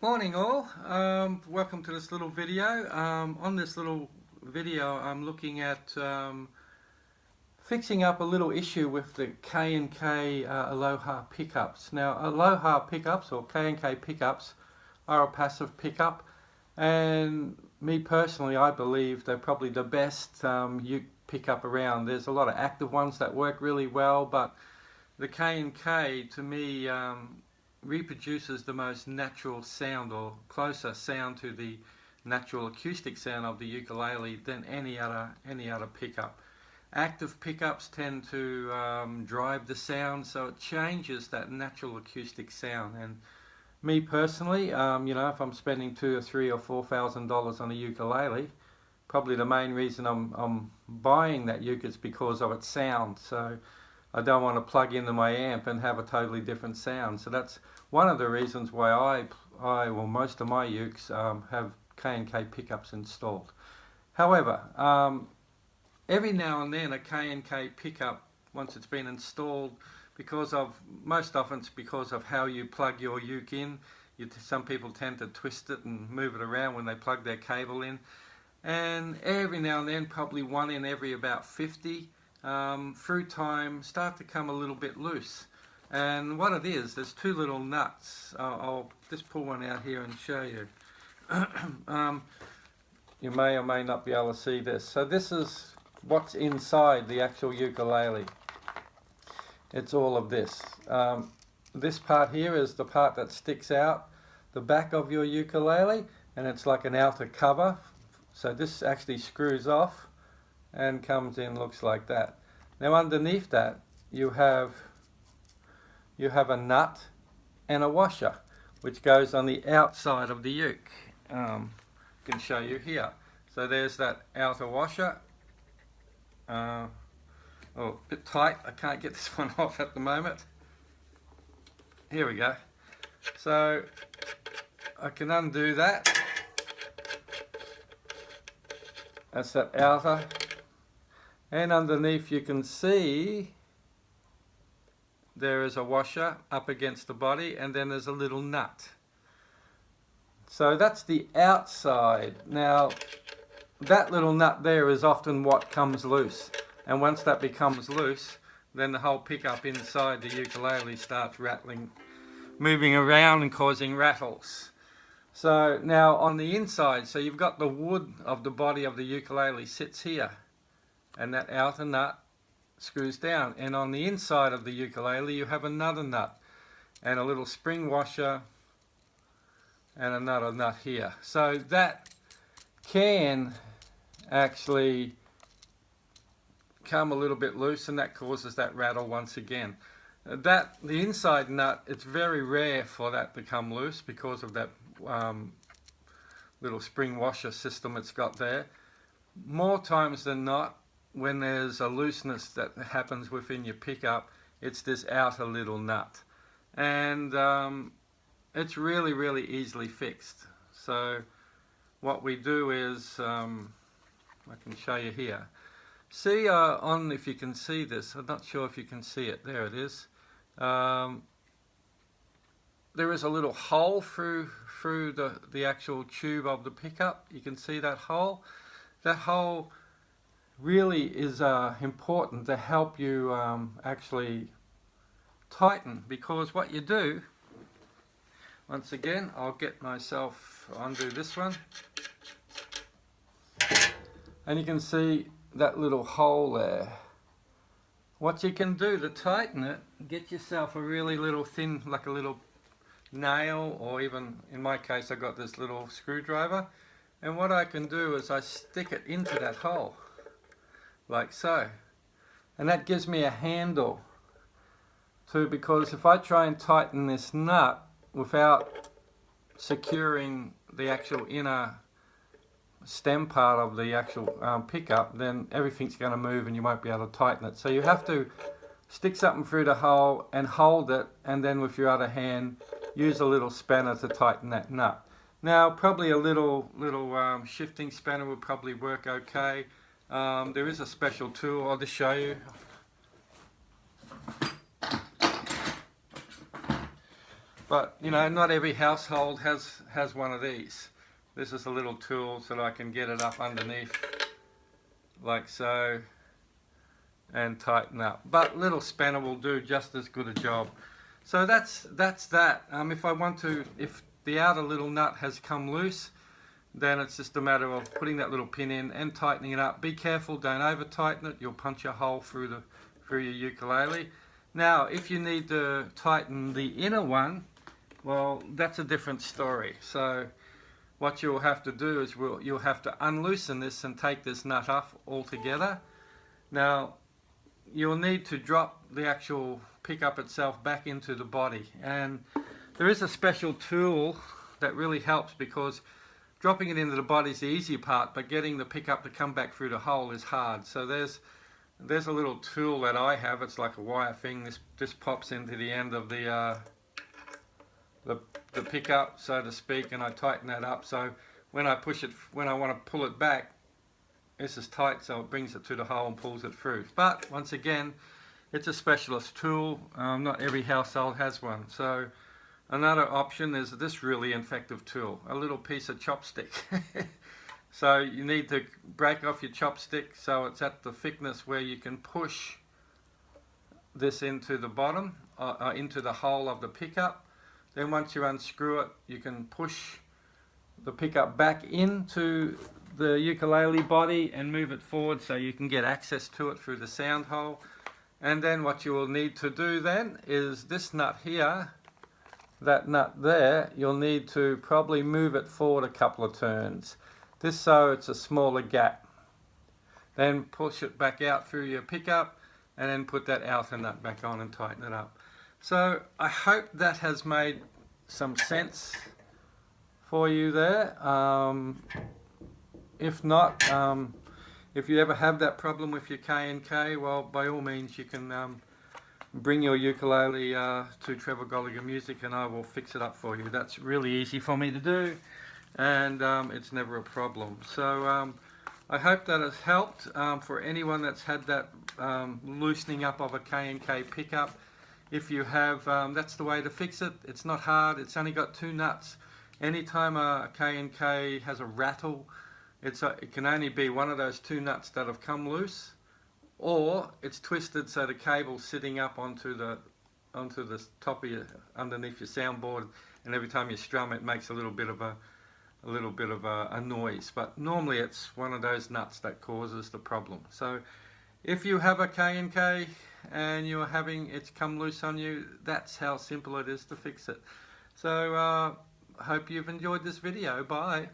Morning all, welcome to this little video. On this little video I'm looking at fixing up a little issue with the K&K Aloha pickups. Now Aloha pickups or K&K pickups are a passive pickup, and me personally I believe they're probably the best uke pickup around. There's a lot of active ones that work really well, but the K&K to me reproduces the most natural sound, or closer sound to the natural acoustic sound of the ukulele than any other pickup. Active pickups tend to drive the sound, so it changes that natural acoustic sound. And me personally, if I'm spending $2,000 or $3,000 or $4,000 on a ukulele, probably the main reason I'm buying that uke is because of its sound. So I don't want to plug into my amp and have a totally different sound. So that's one of the reasons why most of my ukes have K&K pickups installed. However, every now and then a K&K pickup, once it's been installed, most often it's because of how you plug your uke in. Some people tend to twist it and move it around when they plug their cable in. And every now and then, probably one in every about 50, through time, start to come a little bit loose. And what it is, there's two little nuts. I'll just pull one out here and show you. You may or may not be able to see this. So this is what's inside the actual ukulele. It's all of this. This part here is the part that sticks out the back of your ukulele, and it's like an outer cover. So this actually screws off and comes in, looks like that. Now underneath that you have a nut and a washer which goes on the outside of the uke. I can show you here. So there's that outer washer. A bit tight, I can't get this one off at the moment. Here we go. So I can undo that. That's that outer. And underneath you can see there is a washer up against the body, and then there's a little nut. So that's the outside. Now that little nut there is often what comes loose, and once that becomes loose, then the whole pickup inside the ukulele starts rattling, moving around and causing rattles. So now on the inside, so you've got the wood of the body of the ukulele sits here, and that outer nut screws down, and on the inside of the ukulele you have another nut and a little spring washer and another nut here. So that can actually come a little bit loose, and that causes that rattle once again. The inside nut, it's very rare for that to come loose because of that little spring washer system it's got there. More times than not, when there's a looseness that happens within your pickup, it's this outer little nut, and it's really easily fixed. So what we do is, I can show you here. See if you can see this. I'm not sure if you can see it. There it is. There is a little hole through the actual tube of the pickup. You can see that hole. That hole really is important to help you actually tighten, because what you do, once again, I'll get myself undo this one, and you can see that little hole there. What you can do to tighten it, get yourself a really little thin, like a little nail, or even in my case I got this little screwdriver, and what I can do is I stick it into that hole like so, and that gives me a handle too, because if I try and tighten this nut without securing the actual inner stem part of the actual pickup, then everything's going to move and you won't be able to tighten it. So you have to stick something through the hole and hold it, and then with your other hand use a little spanner to tighten that nut. Now probably a little shifting spanner would probably work okay. There is a special tool, I'll just show you. But you know, not every household has one of these. This is a little tool so that I can get it up underneath like so and tighten up. But little spanner will do just as good a job. So that's that. If the outer little nut has come loose, then it's just a matter of putting that little pin in and tightening it up. Be careful, don't over tighten it. You'll punch a hole through your ukulele. Now, if you need to tighten the inner one, well, that's a different story. So what you'll have to do is you'll have to unloosen this and take this nut off altogether. Now, you'll need to drop the actual pickup itself back into the body, and there is a special tool that really helps, because dropping it into the body is the easy part, but getting the pickup to come back through the hole is hard. So there's a little tool that I have. It's like a wire thing. This pops into the end of the pickup, so to speak, and I tighten that up. So when I want to pull it back, this is tight, so it brings it to the hole and pulls it through. But once again, it's a specialist tool. Not every household has one. So another option is this really effective tool, a little piece of chopstick. So you need to break off your chopstick so it's at the thickness where you can push this into the bottom, into the hole of the pickup. Then once you unscrew it, you can push the pickup back into the ukulele body and move it forward so you can get access to it through the sound hole. And then what you will need to do then is this nut here, that nut there, you'll need to probably move it forward a couple of turns. This so it's a smaller gap. Then push it back out through your pickup and then put that outer nut back on and tighten it up. So I hope that has made some sense for you there. If not, if you ever have that problem with your K&K, well, by all means you can bring your ukulele to Trevor Gallagher Music and I will fix it up for you. That's really easy for me to do, and it's never a problem. So I hope that has helped for anyone that's had that loosening up of a K&K pickup. If you have, that's the way to fix it. It's not hard. It's only got 2 nuts. Anytime a K&K has a rattle, it can only be one of those 2 nuts that have come loose, or it's twisted so the cable's sitting up onto the top of underneath your soundboard, and every time you strum it makes a little bit of a noise. But normally it's one of those nuts that causes the problem. So if you have a K&K and you're having it come loose on you, that's how simple it is to fix it. So I hope you've enjoyed this video. Bye.